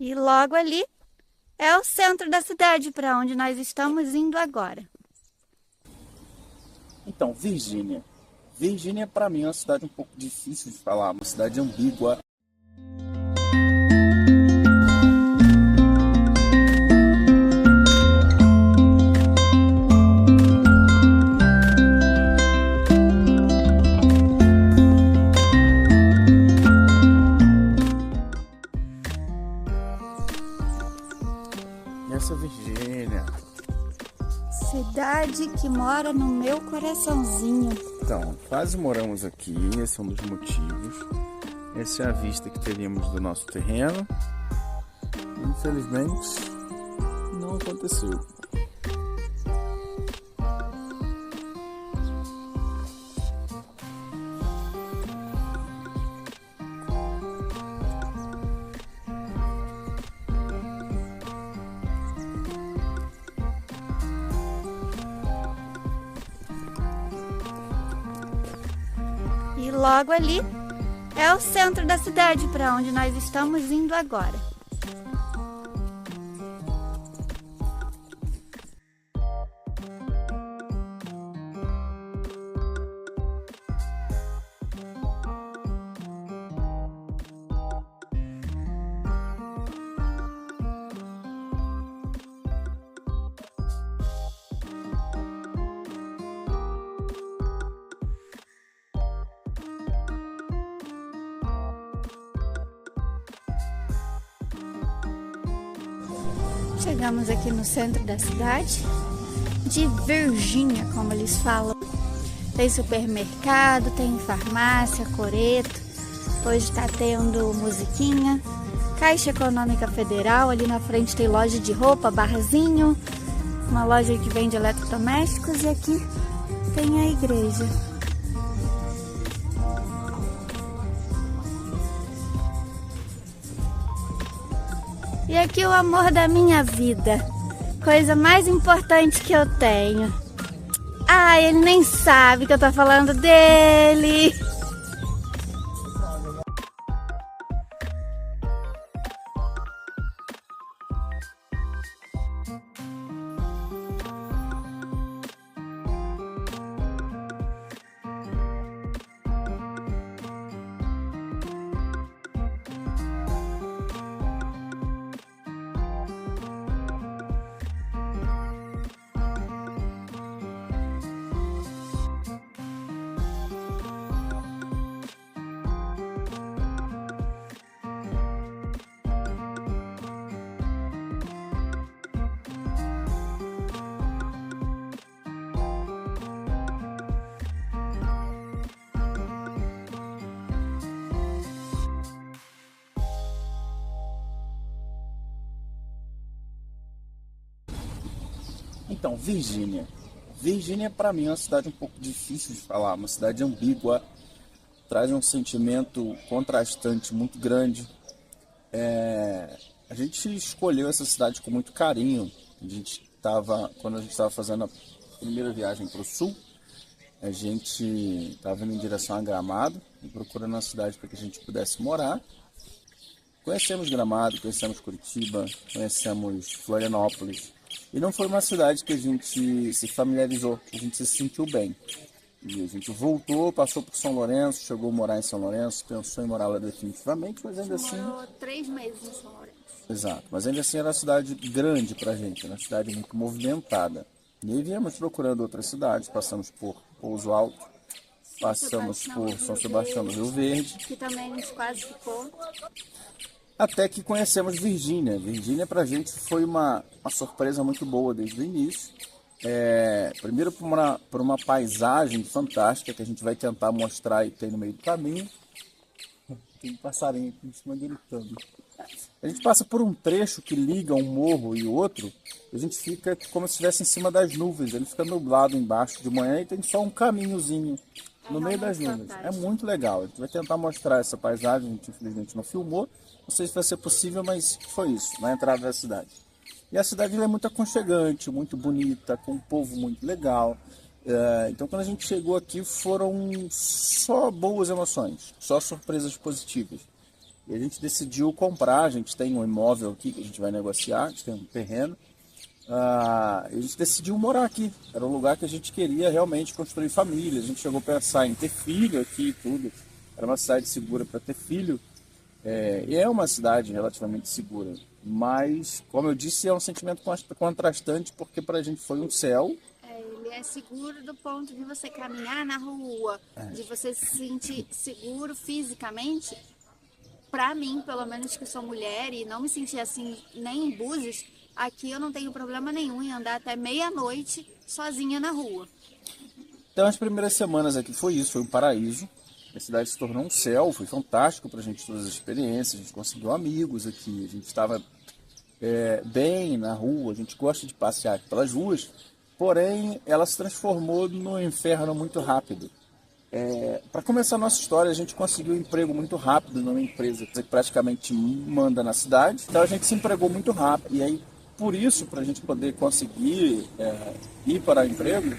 E logo ali é o centro da cidade, para onde nós estamos indo agora. Então, Virgínia. Virgínia, para mim, é uma cidade um pouco difícil de falar, uma cidade ambígua. Essa é Virgínia. Cidade que mora no meu coraçãozinho. Então, quase moramos aqui, esse é um dos motivos. Essa é a vista que teríamos do nosso terreno. Infelizmente, não aconteceu. E logo ali é o centro da cidade, para onde nós estamos indo agora. Chegamos aqui no centro da cidade de Virgínia, como eles falam. Tem supermercado, tem farmácia, coreto. Hoje está tendo musiquinha. Caixa Econômica Federal, ali na frente tem loja de roupa, barzinho. Uma loja que vende eletrodomésticos e aqui tem a igreja. E aqui o amor da minha vida. Coisa mais importante que eu tenho. Ah, ele nem sabe que eu tô falando dele. Então, Virgínia. Virgínia, para mim, é uma cidade um pouco difícil de falar, uma cidade ambígua, traz um sentimento contrastante muito grande. A gente escolheu essa cidade com muito carinho. Quando a gente estava fazendo a primeira viagem para o sul, a gente estava indo em direção a Gramado e procurando uma cidade para que a gente pudesse morar. Conhecemos Gramado, conhecemos Curitiba, conhecemos Florianópolis. E não foi uma cidade que a gente se familiarizou, que a gente se sentiu bem. E a gente voltou, passou por São Lourenço, chegou a morar em São Lourenço, pensou em morar lá definitivamente, mas ainda assim... Morou 3 meses em São Lourenço. Exato, mas ainda assim era uma cidade grande pra gente, uma cidade muito movimentada. E aí viemos procurando outras cidades, passamos por Pouso Alto, passamos por São Sebastião do Rio Verde. Que também a gente quase ficou. Até que conhecemos Virgínia. Virgínia pra gente foi uma surpresa muito boa desde o início. Primeiro por uma paisagem fantástica que a gente vai tentar mostrar e tem no meio do caminho. Tem um passarinho aqui em cima gritando. A gente passa por um trecho que liga um morro e outro, e a gente fica como se estivesse em cima das nuvens. Ele fica nublado embaixo de manhã e tem só um caminhozinho no meio das nuvens. É muito legal. A gente vai tentar mostrar essa paisagem, a gente infelizmente não filmou. Não sei se vai ser possível, mas foi isso, na entrada da cidade. E a cidade é muito aconchegante, muito bonita, com um povo muito legal. Então quando a gente chegou aqui foram só boas emoções, só surpresas positivas. E a gente decidiu comprar, a gente tem um imóvel aqui que a gente vai negociar, a gente tem um terreno. A gente decidiu morar aqui. Era um lugar que a gente queria realmente construir família. A gente chegou a pensar em ter filho aqui e tudo. Era uma cidade segura para ter filho. E é uma cidade relativamente segura. Mas, como eu disse, é um sentimento contrastante, porque para a gente foi um céu. Ele é seguro do ponto de você caminhar na rua, de você se sentir seguro fisicamente. Para mim, pelo menos que sou mulher e não me sentir assim nem em Búzios, aqui eu não tenho problema nenhum em andar até meia-noite sozinha na rua. Então, as primeiras semanas aqui foi isso, foi um paraíso. A cidade se tornou um céu, foi fantástico para a gente todas as experiências. A gente conseguiu amigos aqui, a gente estava bem na rua, a gente gosta de passear pelas ruas. Porém, ela se transformou num inferno muito rápido. Para começar a nossa história, a gente conseguiu um emprego muito rápido numa empresa que praticamente manda na cidade. Então a gente se empregou muito rápido. E aí, por isso, para a gente poder conseguir ir para o emprego,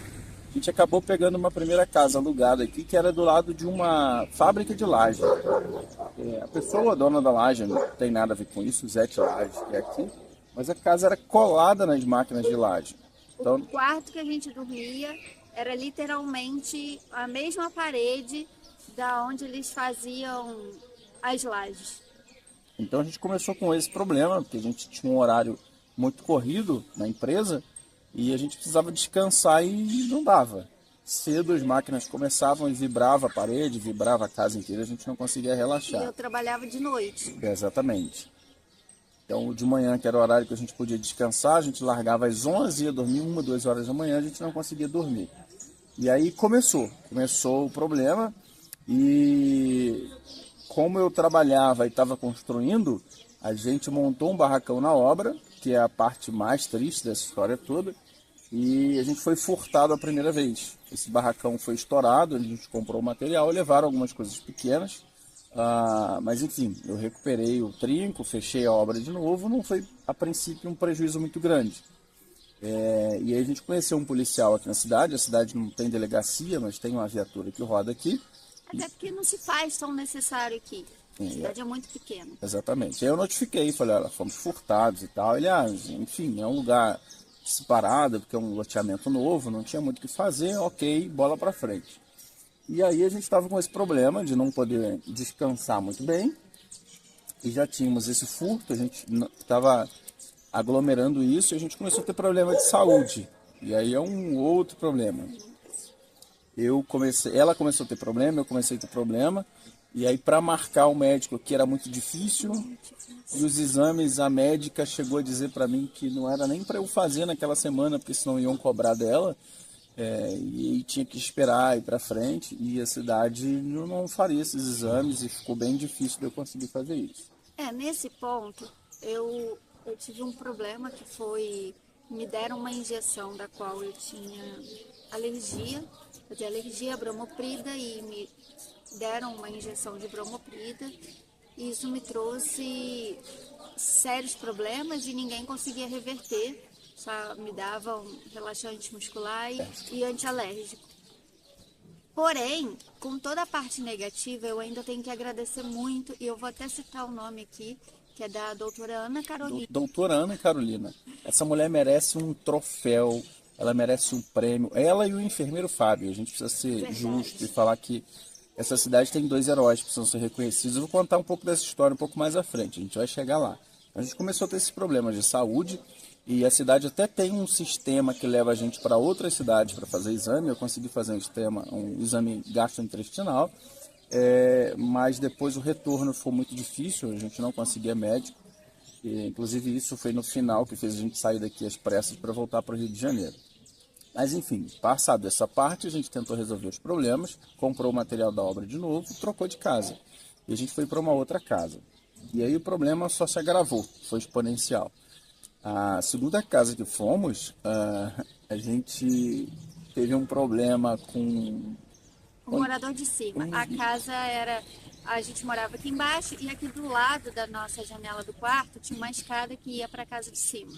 a gente acabou pegando uma primeira casa alugada aqui, que era do lado de uma fábrica de laje. A pessoa, a dona da laje, não tem nada a ver com isso, o Zete Laje, que é aqui. Mas a casa era colada nas máquinas de laje. Então, o quarto que a gente dormia era literalmente a mesma parede da onde eles faziam as lajes. Então a gente começou com esse problema, porque a gente tinha um horário muito corrido na empresa e a gente precisava descansar e não dava. Cedo as máquinas começavam e vibrava a parede, vibrava a casa inteira, a gente não conseguia relaxar. E eu trabalhava de noite. Exatamente. Então de manhã, que era o horário que a gente podia descansar, a gente largava às 11, ia dormir 1, 2 horas da manhã, a gente não conseguia dormir. E aí começou o problema e como eu trabalhava e estava construindo, a gente montou um barracão na obra, que é a parte mais triste dessa história toda, e a gente foi furtado a primeira vez. Esse barracão foi estourado, a gente comprou o material, levaram algumas coisas pequenas, mas enfim, eu recuperei o trinco, fechei a obra de novo, não foi a princípio um prejuízo muito grande. E aí a gente conheceu um policial aqui na cidade, a cidade não tem delegacia, mas tem uma viatura que roda aqui. Até porque não se faz tão necessário aqui, a cidade é muito pequena. Exatamente, aí eu notifiquei, falei, olha, fomos furtados e tal, ele, enfim, é um lugar separado, porque é um loteamento novo, não tinha muito o que fazer, ok, bola pra frente. E aí a gente estava com esse problema de não poder descansar muito bem, e já tínhamos esse furto, a gente estava aglomerando isso e a gente começou a ter problema de saúde. E aí é um outro problema. Ela começou a ter problema, eu comecei a ter problema. E aí para marcar o médico aqui era muito difícil. E os exames, a médica chegou a dizer para mim que não era nem para eu fazer naquela semana, porque senão iam cobrar dela. E aí tinha que esperar ir para frente. E a cidade não faria esses exames e ficou bem difícil de eu conseguir fazer isso. Nesse ponto, eu tive um problema que foi, me deram uma injeção da qual eu tinha alergia, eu tinha alergia à bromoprida e me deram uma injeção de bromoprida e isso me trouxe sérios problemas e ninguém conseguia reverter, só me davam relaxante muscular e antialérgico. Porém, com toda a parte negativa, eu ainda tenho que agradecer muito, e eu vou até citar o nome aqui, que é da doutora Ana Carolina. Doutora Ana Carolina. Essa mulher merece um troféu, ela merece um prêmio. Ela e o enfermeiro Fábio. A gente precisa ser justo e falar que essa cidade tem 2 heróis que precisam ser reconhecidos. Eu vou contar um pouco dessa história um pouco mais à frente. A gente vai chegar lá. A gente começou a ter esses problemas de saúde e a cidade até tem um sistema que leva a gente para outras cidades para fazer exame. Eu consegui fazer um exame gastrointestinal. Mas depois o retorno foi muito difícil, a gente não conseguia médico. Inclusive isso foi no final que fez a gente sair daqui às pressas para voltar para o Rio de Janeiro. Mas enfim, passado essa parte, a gente tentou resolver os problemas, comprou o material da obra de novo, trocou de casa. E a gente foi para uma outra casa. E aí o problema só se agravou, foi exponencial. A segunda casa que fomos, a gente teve um problema com o morador de cima. A casa era... A gente morava aqui embaixo e aqui do lado da nossa janela do quarto tinha uma escada que ia para a casa de cima.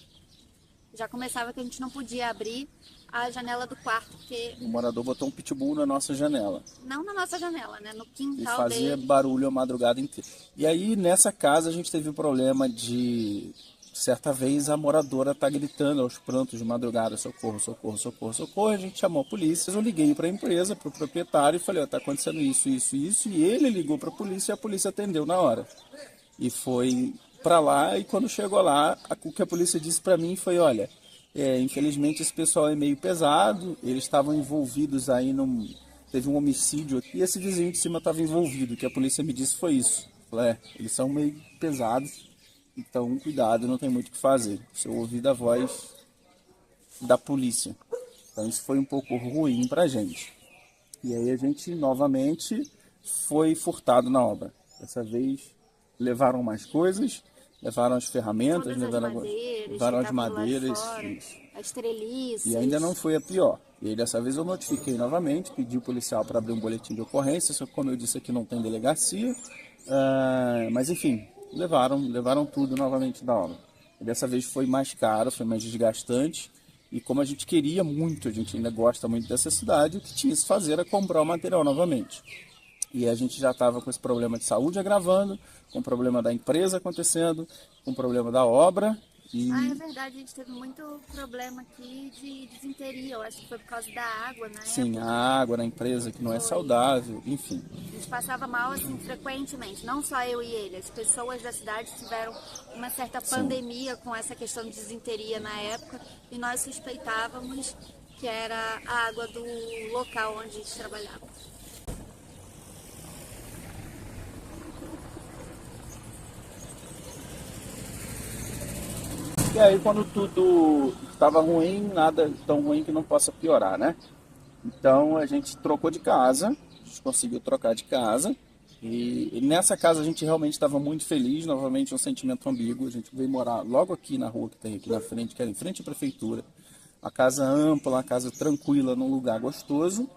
Já começava que a gente não podia abrir a janela do quarto, porque... O morador botou um pitbull na nossa janela. Não na nossa janela, né? No E quintal fazia dele. barulho a madrugada inteira. E aí, nessa casa, a gente teve o problema de... Certa vez, a moradora tá gritando aos prantos de madrugada, socorro, socorro, socorro, socorro. A gente chamou a polícia. Eu liguei para a empresa, para o proprietário, e falei, ó, tá acontecendo isso, isso, isso. E ele ligou para a polícia e a polícia atendeu na hora. E foi para lá, e quando chegou lá, o que a polícia disse para mim foi, olha, infelizmente esse pessoal é meio pesado, eles estavam envolvidos aí teve um homicídio aqui, e esse vizinho de cima estava envolvido, o que a polícia me disse foi isso. Falei, eles são meio pesados, então cuidado, não tem muito o que fazer. Se eu ouvir da voz da polícia. Então isso foi um pouco ruim pra gente. E aí a gente novamente foi furtado na obra. Dessa vez levaram mais coisas, levaram as ferramentas, levaram as madeiras, as treliças. E ainda não foi a pior. E aí dessa vez eu notifiquei novamente, pedi o policial para abrir um boletim de ocorrência, só que como eu disse aqui não tem delegacia. Mas enfim, levaram tudo novamente da obra. E dessa vez foi mais caro, foi mais desgastante. E como a gente queria muito, a gente ainda gosta muito dessa cidade, o que tinha que se fazer era comprar o material novamente. E a gente já estava com esse problema de saúde agravando, com o problema da empresa acontecendo, com o problema da obra. É verdade, a gente teve muito problema aqui de desinteria, eu acho que foi por causa da água, né? Sim, a água na empresa que não é saudável, enfim. A gente passava mal assim frequentemente, não só eu e ele, as pessoas da cidade tiveram uma certa pandemia com essa questão de desinteria na época e nós suspeitávamos que era a água do local onde a gente trabalhava. E aí quando tudo estava ruim, nada tão ruim que não possa piorar, né? Então a gente trocou de casa, a gente conseguiu trocar de casa. E nessa casa a gente realmente estava muito feliz, novamente um sentimento ambíguo. A gente veio morar logo aqui na rua que tem aqui na frente, que era em frente à prefeitura. A casa ampla, a casa tranquila, num lugar gostoso.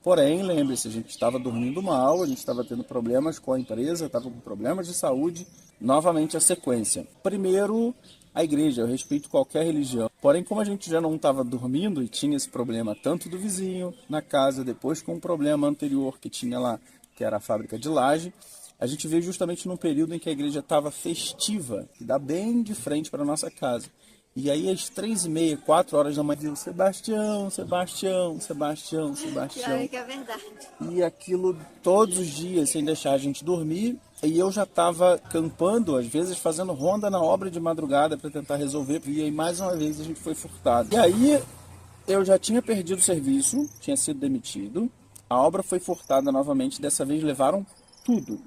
Porém, lembre-se, a gente estava dormindo mal, a gente estava tendo problemas com a empresa, estava com problemas de saúde. Novamente a sequência. Primeiro, a igreja, eu respeito qualquer religião. Porém, como a gente já não estava dormindo e tinha esse problema tanto do vizinho na casa, depois com um problema anterior que tinha lá, que era a fábrica de laje, a gente veio justamente num período em que a igreja estava festiva, que dá bem de frente para a nossa casa. E aí às 3h30, 4 horas da manhã, diziam, Sebastião, Sebastião, Sebastião, Sebastião. Pior que é verdade. E aquilo todos os dias, sem deixar a gente dormir. E eu já estava acampando, às vezes fazendo ronda na obra de madrugada para tentar resolver. E aí mais uma vez a gente foi furtado. E aí eu já tinha perdido o serviço, tinha sido demitido. A obra foi furtada novamente, dessa vez levaram tudo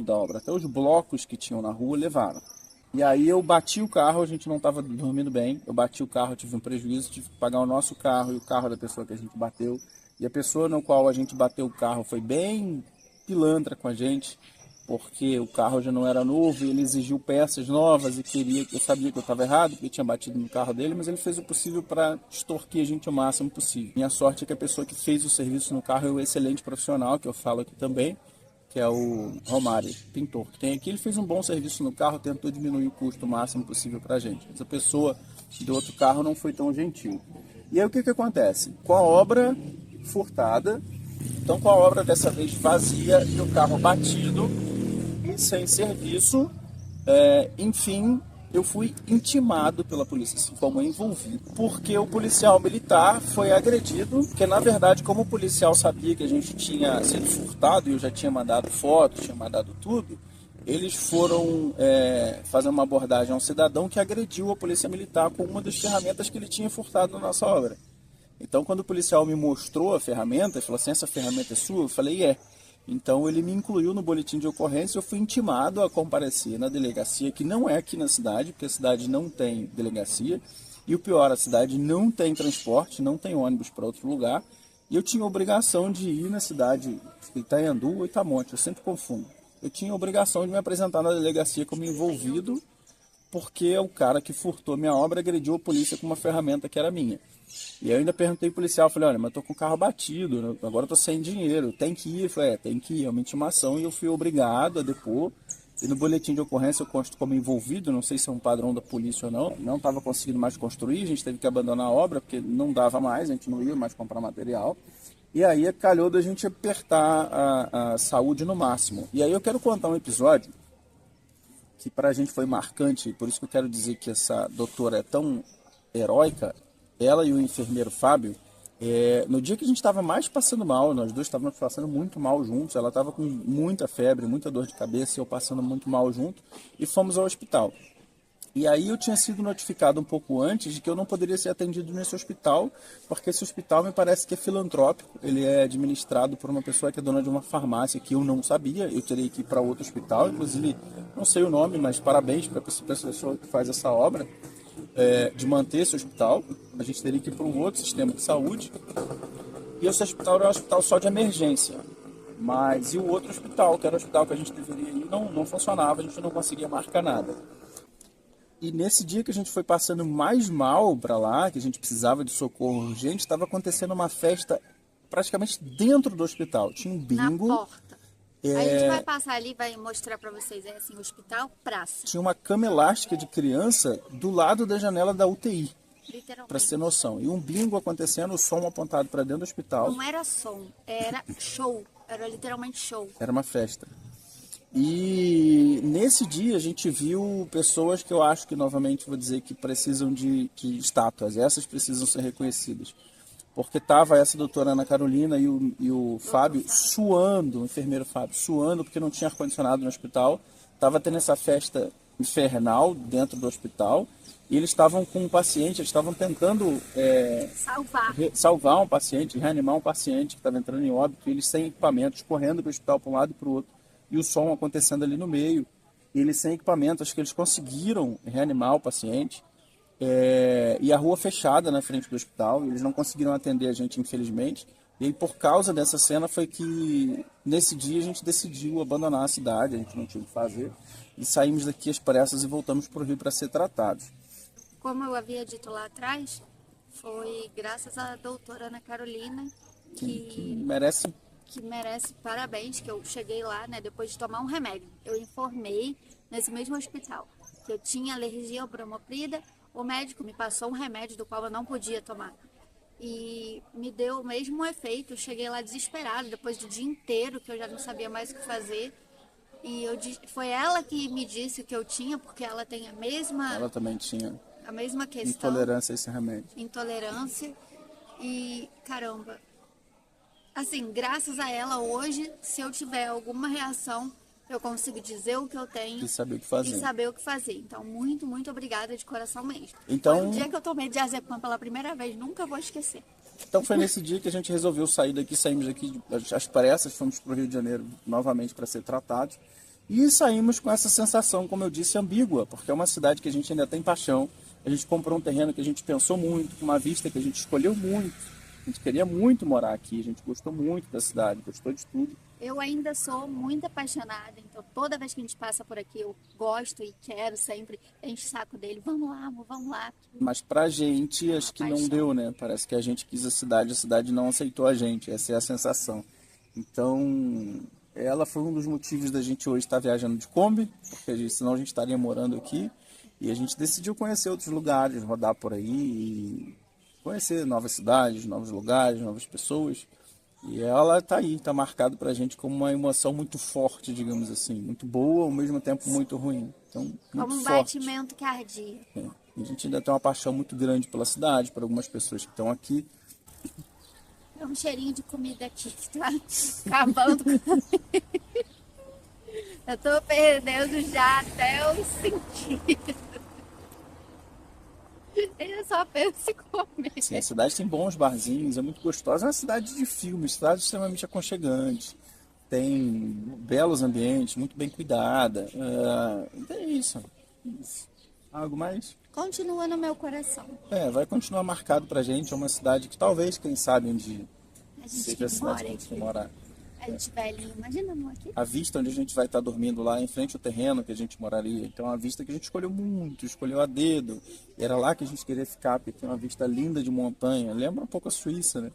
da obra. Até os blocos que tinham na rua levaram. E aí eu bati o carro, a gente não estava dormindo bem. Eu bati o carro, tive um prejuízo, tive que pagar o nosso carro e o carro da pessoa que a gente bateu. E a pessoa no qual a gente bateu o carro foi bem pilantra com a gente, porque o carro já não era novo e ele exigiu peças novas e queria que eu sabia que eu estava errado, porque eu tinha batido no carro dele, mas ele fez o possível para extorquir a gente o máximo possível. Minha sorte é que a pessoa que fez o serviço no carro é um excelente profissional, que eu falo aqui também, que é o Romário, pintor, que tem aqui. Ele fez um bom serviço no carro, tentou diminuir o custo o máximo possível para a gente. Essa pessoa do outro carro não foi tão gentil. E aí o que acontece? Com a obra furtada, então com a obra dessa vez vazia e o carro batido e sem serviço, enfim, eu fui intimado pela polícia, assim como envolvido, porque o policial militar foi agredido, porque na verdade, como o policial sabia que a gente tinha sido furtado e eu já tinha mandado fotos, tinha mandado tudo, eles foram fazer uma abordagem a um cidadão que agrediu a polícia militar com uma das ferramentas que ele tinha furtado na nossa obra. Então, quando o policial me mostrou a ferramenta, ele falou assim, essa ferramenta é sua? Eu falei, é. Então ele me incluiu no boletim de ocorrência, eu fui intimado a comparecer na delegacia, que não é aqui na cidade, porque a cidade não tem delegacia, e o pior, a cidade não tem transporte, não tem ônibus para outro lugar, e eu tinha a obrigação de ir na cidade, Itaiandu ou Itamonte, eu sempre confundo. Eu tinha a obrigação de me apresentar na delegacia como envolvido, porque o cara que furtou minha obra agrediu a polícia com uma ferramenta que era minha. E eu ainda perguntei pro policial, falei, olha, mas eu tô com o carro batido, agora eu tô sem dinheiro, tem que ir? Eu falei, tem que ir, é uma intimação, e eu fui obrigado a depor, E no boletim de ocorrência eu consto como envolvido, não sei se é um padrão da polícia ou não. Não estava conseguindo mais construir, a gente teve que abandonar a obra porque não dava mais, a gente não ia mais comprar material. E aí calhou da gente apertar a saúde no máximo. E aí eu quero contar um episódio que para a gente foi marcante, por isso que eu quero dizer que essa doutora é tão heróica. Ela e o enfermeiro Fábio, no dia que a gente estava mais passando mal, nós dois estávamos passando muito mal juntos, ela estava com muita febre, muita dor de cabeça, e eu passando muito mal junto, e fomos ao hospital. E aí eu tinha sido notificado um pouco antes de que eu não poderia ser atendido nesse hospital, porque esse hospital me parece que é filantrópico, ele é administrado por uma pessoa que é dona de uma farmácia, que eu não sabia, eu teria que ir para outro hospital, inclusive, não sei o nome, mas parabéns para essa pessoa que faz essa obra, de manter esse hospital. A gente teria que ir para um outro sistema de saúde, e esse hospital era um hospital só de emergência. Mas e o outro hospital, que era o hospital que a gente deveria ir, não funcionava, a gente não conseguia marcar nada. E nesse dia que a gente foi passando mais mal para lá, que a gente precisava de socorro urgente, estava acontecendo uma festa praticamente dentro do hospital. Tinha um bingo. Na porta. Aí a gente vai passar ali, vai mostrar para vocês, assim, hospital, praça. Tinha uma cama elástica de criança do lado da janela da UTI. Literalmente. Para ter noção. E um bingo acontecendo, o som apontado para dentro do hospital. Não era som, era show. Era literalmente show. Era uma festa. E nesse dia a gente viu pessoas que eu acho que, novamente, vou dizer que precisam de estátuas. Essas precisam ser reconhecidas. Porque estava essa doutora Ana Carolina e o Fábio suando, o enfermeiro Fábio, suando porque não tinha ar-condicionado no hospital. Estava tendo essa festa infernal dentro do hospital. E eles estavam com um paciente, eles estavam tentando salvar um paciente, reanimar um paciente que estava entrando em óbito. E eles sem equipamentos, correndo do hospital para um lado e para o outro. E o som acontecendo ali no meio. E eles sem equipamento, acho que eles conseguiram reanimar o paciente. E a rua fechada na frente do hospital, eles não conseguiram atender a gente, infelizmente. E aí, por causa dessa cena, foi que nesse dia a gente decidiu abandonar a cidade, a gente não tinha o que fazer, e saímos daqui às pressas e voltamos para o Rio para ser tratados. Como eu havia dito lá atrás, foi graças à doutora Ana Carolina que merece parabéns, que eu cheguei lá, né, depois de tomar um remédio. Eu informei nesse mesmo hospital que eu tinha alergia ao bromoprida. O médico me passou um remédio do qual eu não podia tomar. E me deu o mesmo efeito. Eu cheguei lá desesperada, depois do dia inteiro, que eu já não sabia mais o que fazer. E foi ela que me disse o que eu tinha, porque ela tem a mesma... Ela também tinha a mesma questão. Intolerância a esse remédio. Intolerância. E, caramba, assim, graças a ela, hoje, se eu tiver alguma reação, eu consigo dizer o que eu tenho e saber o que fazer. Então, muito, muito obrigada de coração mesmo. Então, foi o dia que eu tomei diazepam pela primeira vez, nunca vou esquecer. Então foi nesse dia que a gente resolveu sair daqui, saímos daqui às pressas, fomos para o Rio de Janeiro novamente para ser tratados. E saímos com essa sensação, como eu disse, ambígua, porque é uma cidade que a gente ainda tem paixão. A gente comprou um terreno que a gente pensou muito, com uma vista que a gente escolheu muito. A gente queria muito morar aqui, a gente gostou muito da cidade, gostou de tudo. Eu ainda sou muito apaixonada, então toda vez que a gente passa por aqui eu gosto e quero sempre, enche o saco dele, vamos lá, amor, vamos lá. Mas pra gente, acho que não deu, né? Parece que a gente quis a cidade não aceitou a gente, essa é a sensação. Então, ela foi um dos motivos da gente hoje estar viajando de Kombi, porque senão a gente estaria morando aqui. E a gente decidiu conhecer outros lugares, rodar por aí, e conhecer novas cidades, novos lugares, novas pessoas. E ela tá aí, tá marcado pra gente como uma emoção muito forte, digamos assim. Muito boa, ao mesmo tempo muito ruim. Então, muito como um forte. Batimento cardíaco. E a gente ainda tem uma paixão muito grande pela cidade, por algumas pessoas que estão aqui. É um cheirinho de comida aqui que tá acabando comigo. Eu tô perdendo já até o sentido. Eu só penso em comer. Sim, a cidade tem bons barzinhos, é muito gostosa. É uma cidade de filmes, cidade extremamente aconchegante. Tem belos ambientes, muito bem cuidada. É isso. Algo mais? Continua no meu coração. Vai continuar marcado pra gente. É uma cidade que talvez, quem sabe, um dia a gente seja a cidade que a gente morar. A gente velhinho, imagina amor, aqui. A vista onde a gente vai estar dormindo lá, em frente ao terreno que a gente moraria. Então, é uma vista que a gente escolheu muito, escolheu a dedo. E era lá que a gente queria ficar, porque tem uma vista linda de montanha. Lembra um pouco a Suíça, né?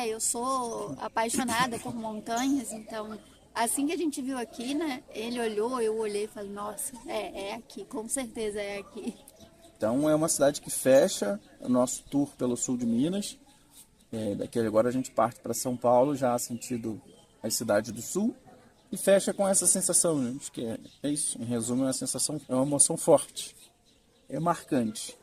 Eu sou apaixonada por montanhas, então Assim que a gente viu aqui, né? Ele olhou, eu olhei e falei, nossa, é aqui, com certeza é aqui. Então é uma cidade que fecha o nosso tour pelo sul de Minas. Daqui agora a gente parte para São Paulo, já sentido as cidades do sul. E fecha com essa sensação, né? Acho que é isso. Em resumo, é uma sensação, é uma emoção forte. É marcante.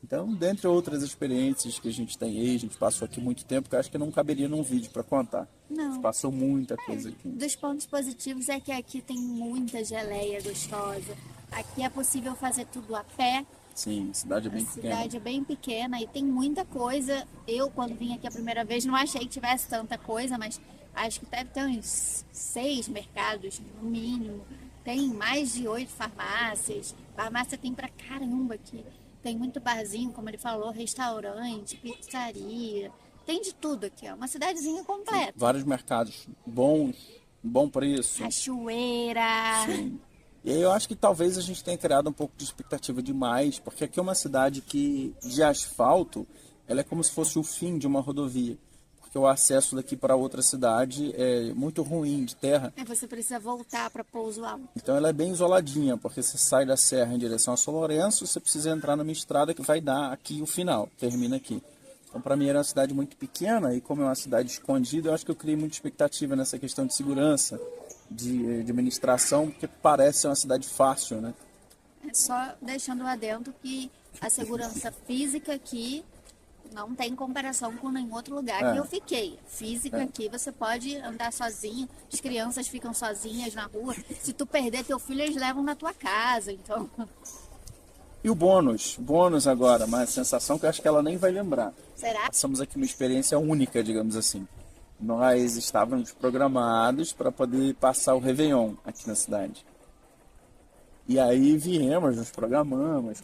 Então, dentre outras experiências que a gente tem aí, a gente passou aqui muito tempo, que eu acho que não caberia num vídeo para contar. Não. A gente passou muita coisa aqui. Dos pontos positivos é que aqui tem muita geleia gostosa. Aqui é possível fazer tudo a pé. Sim, a cidade é bem pequena. A cidade é bem pequena e tem muita coisa. Eu, quando vim aqui a primeira vez, não achei que tivesse tanta coisa, mas acho que deve ter uns 6 mercados, no mínimo. Tem mais de 8 farmácias. Farmácia tem pra caramba aqui. Tem muito barzinho, como ele falou, restaurante, pizzaria. Tem de tudo aqui, é uma cidadezinha completa. Vários mercados bons, bom preço. Cachoeira. Sim. E aí eu acho que talvez a gente tenha criado um pouco de expectativa demais, porque aqui é uma cidade que, de asfalto, ela é como se fosse o fim de uma rodovia. Porque o acesso daqui para outra cidade é muito ruim, de terra. Você precisa voltar para Pouso Alto. Então ela é bem isoladinha, porque você sai da serra em direção a São Lourenço, você precisa entrar numa estrada que vai dar aqui o final, termina aqui. Então para mim era uma cidade muito pequena e como é uma cidade escondida, eu acho que eu criei muita expectativa nessa questão de segurança, de administração, porque parece ser uma cidade fácil, né? Só deixando lá dentro que a segurança física aqui não tem comparação com nenhum outro lugar que eu fiquei. Física aqui você pode andar sozinho, as crianças ficam sozinhas na rua. Se tu perder teu filho, eles levam na tua casa, então... E o bônus agora, uma sensação que eu acho que ela nem vai lembrar. Será? Passamos aqui uma experiência única, digamos assim. Nós estávamos programados para poder passar o Réveillon aqui na cidade. E aí viemos, nos programamos,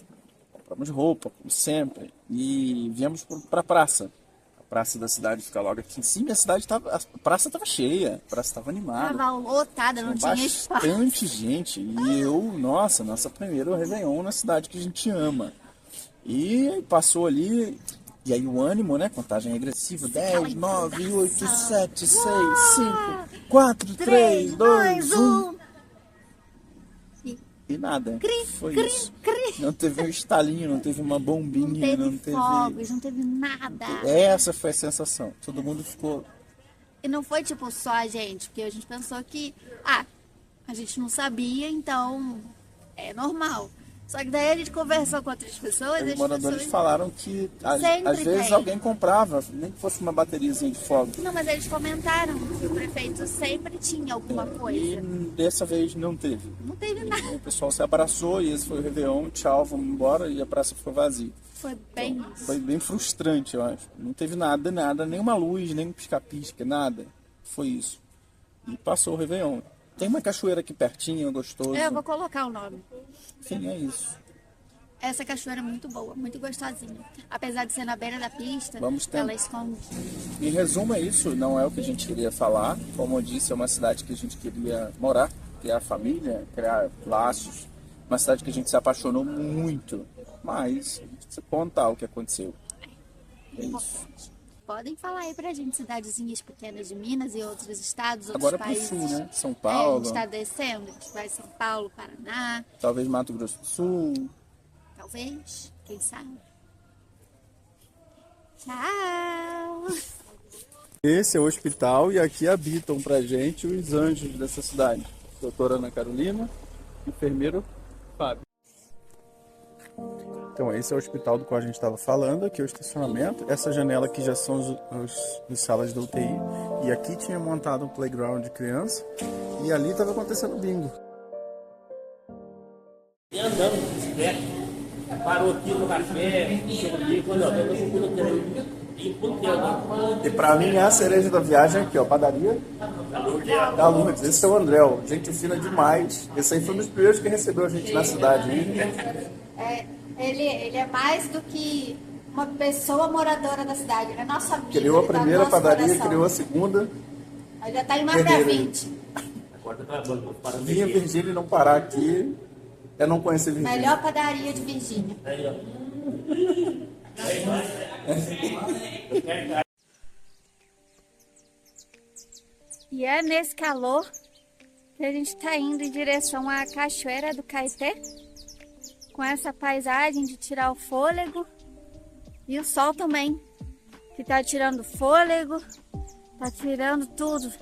compramos roupa, como sempre, e viemos para a praça. A praça da cidade fica logo aqui em cima, a praça estava cheia, a praça estava animada. Estava lotada, não tinha espaço. Bastante gente. E nossa primeira Réveillon na cidade que a gente ama. E passou ali, e aí o ânimo, né? Contagem regressiva, 10, 9, 8, 7, 6, 5, 4, 3, 2, 1... E nada, foi isso. Não teve um estalinho, não teve uma bombinha, não teve fogos, não teve nada. Essa foi a sensação, todo mundo ficou... E não foi tipo só a gente, porque a gente pensou que, a gente não sabia, então é normal. Só que daí a gente conversou com outras pessoas. Os moradores falaram que às vezes tem. alguém comprava, nem que fosse uma bateriazinha de fogo. Não, mas eles comentaram que o prefeito sempre tinha alguma coisa. E dessa vez não teve. Não teve nada. O pessoal se abraçou e esse foi o Réveillon, tchau, vamos embora, e a praça ficou vazia. Foi bem isso. Foi bem frustrante, eu acho. Não teve nada, nenhuma luz, nem um pisca-pisca, nada. Foi isso. E passou o Réveillon. Tem uma cachoeira aqui pertinho, gostoso. Eu vou colocar o nome. Enfim, é isso. Essa cachoeira é muito boa, muito gostosinha. Apesar de ser na beira da pista, ela esconde. Em resumo, é isso. Não é o que a gente queria falar. Como eu disse, é uma cidade que a gente queria morar, criar família, criar laços. Uma cidade que a gente se apaixonou muito. Mas a gente precisa contar o que aconteceu. É isso. Podem falar aí pra gente, cidadezinhas pequenas de Minas e outros estados, outros agora países. Agora pro sul, né? São Paulo. A gente tá descendo, a gente vai São Paulo, Paraná. Talvez Mato Grosso do Sul. Talvez, quem sabe. Tchau! Esse é o hospital e aqui habitam pra gente os anjos dessa cidade. Doutora Ana Carolina, enfermeiro Fábio. Então esse é o hospital do qual a gente estava falando, aqui é o estacionamento. Essa janela aqui já são as salas da UTI. E aqui tinha montado um playground de criança e ali estava acontecendo bingo. E andando de bicicleta, parou aqui no café, quando e pra mim a cereja da viagem aqui, ó, padaria da Lourdes. Esse é o André, gente fina demais. Esse aí foi um dos primeiros que recebeu a gente na cidade. Ele é mais do que uma pessoa moradora da cidade, ele é nosso amigo. Criou a primeira padaria, coração. Criou a segunda. Ele já tá indo mais pra 20. Vinha Virgínia e não parar aqui é não conhecer Virgínia. Melhor padaria de Virgínia. E é nesse calor que a gente está indo em direção à Cachoeira do Caeté, com essa paisagem de tirar o fôlego e o sol também, que tá tirando fôlego, tá tirando tudo.